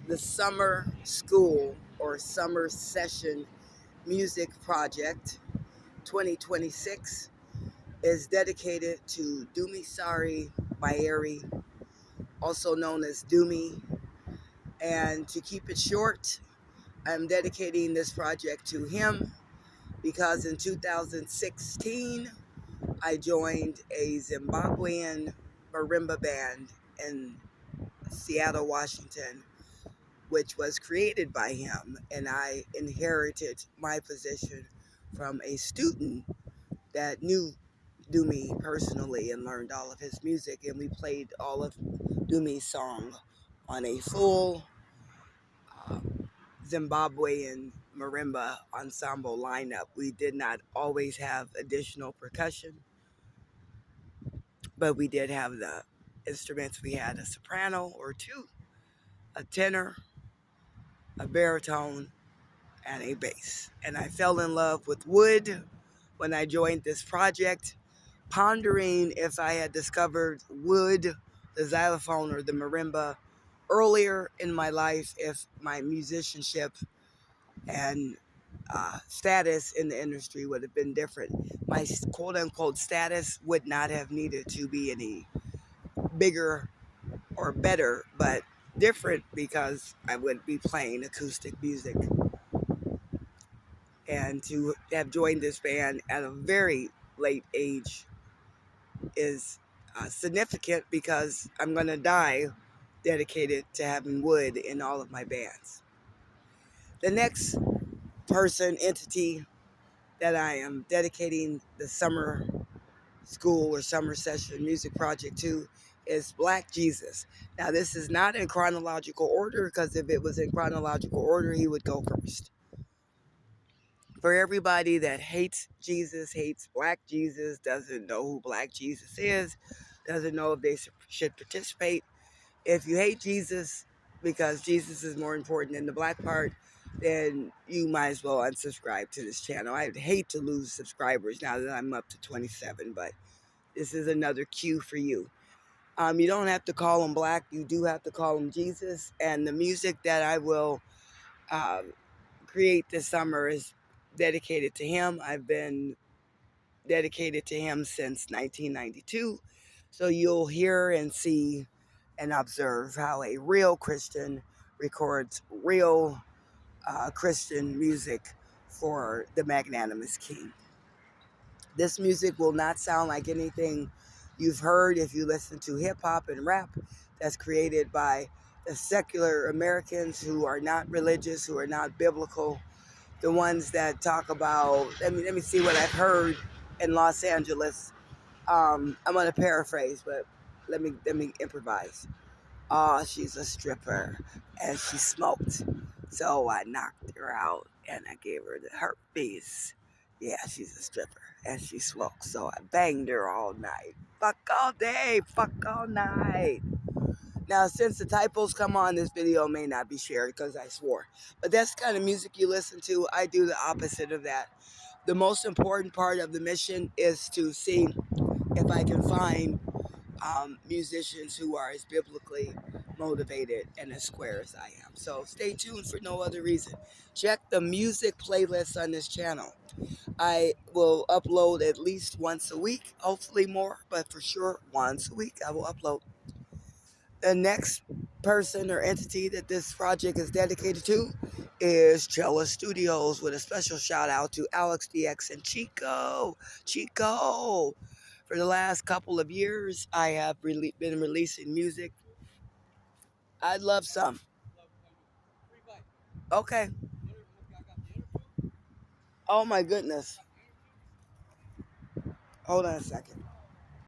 The summer school or summer session music project 2026 is dedicated to Dumisari Bayeri, also known as Dumi. And to keep it short, I'm dedicating this project to him because in 2016 I joined a Zimbabwean marimba band in Seattle, Washington, which was created by him, and I inherited my position from a student that knew Dumi personally and learned all of his music, and we played all of Dumi's song on a full uh, Zimbabwean marimba ensemble lineup. We did not always have additional percussion, but we did have the instruments. We had a soprano or two, a tenor, a baritone, and a bass. And I fell in love with wood when I joined this project, pondering if I had discovered wood, the xylophone, or the marimba earlier in my life, if my musicianship and status in the industry would have been different. My quote unquote status would not have needed to be any bigger or better, but different because I would be playing acoustic music. And to have joined this band at a very late age is significant because I'm going to die dedicated to having wood in all of my bands. The next person, entity that I am dedicating the summer school or summer session music project to is Black Jesus. Now, this is not in chronological order because if it was in chronological order, he would go first. For everybody that hates Jesus, hates Black Jesus, doesn't know who Black Jesus is, doesn't know if they should participate. If you hate Jesus because Jesus is more important than the black part, then you might as well unsubscribe to this channel. I'd hate to lose subscribers now that I'm up to 27, but this is another cue for you. You don't have to call him Black. You do have to call him Jesus. And the music that I will uh, create this summer is dedicated to him. I've been dedicated to him since 1992. So you'll hear and see and observe how a real Christian records real Christian music for the magnanimous King. This music will not sound like anything you've heard if you listen to hip hop and rap that's created by the secular Americans who are not religious, who are not biblical, the ones that talk about, let me see what I've heard in Los Angeles. I'm going to paraphrase, but let me improvise. Oh, she's a stripper and she smoked. So I knocked her out and I gave her the herpes. Yeah, she's a stripper and she smoked. So I banged her all night. Fuck all day, fuck all night. Now, since the typos come on, this video may not be shared because I swore. But that's the kind of music you listen to. I do the opposite of that. The most important part of the mission is to see if I can find musicians who are as biblically motivated and as square as I am. So stay tuned for no other reason. Check the music playlist on this channel. I will upload at least once a week, hopefully more, but for sure once a week I will upload. The next person or entity that this project is dedicated to is Cella Studios, with a special shout out to Alex DX and Chico. Chico! For the last couple of years, I have been releasing music. I'd love some. Okay. Oh my goodness. Hold on a second.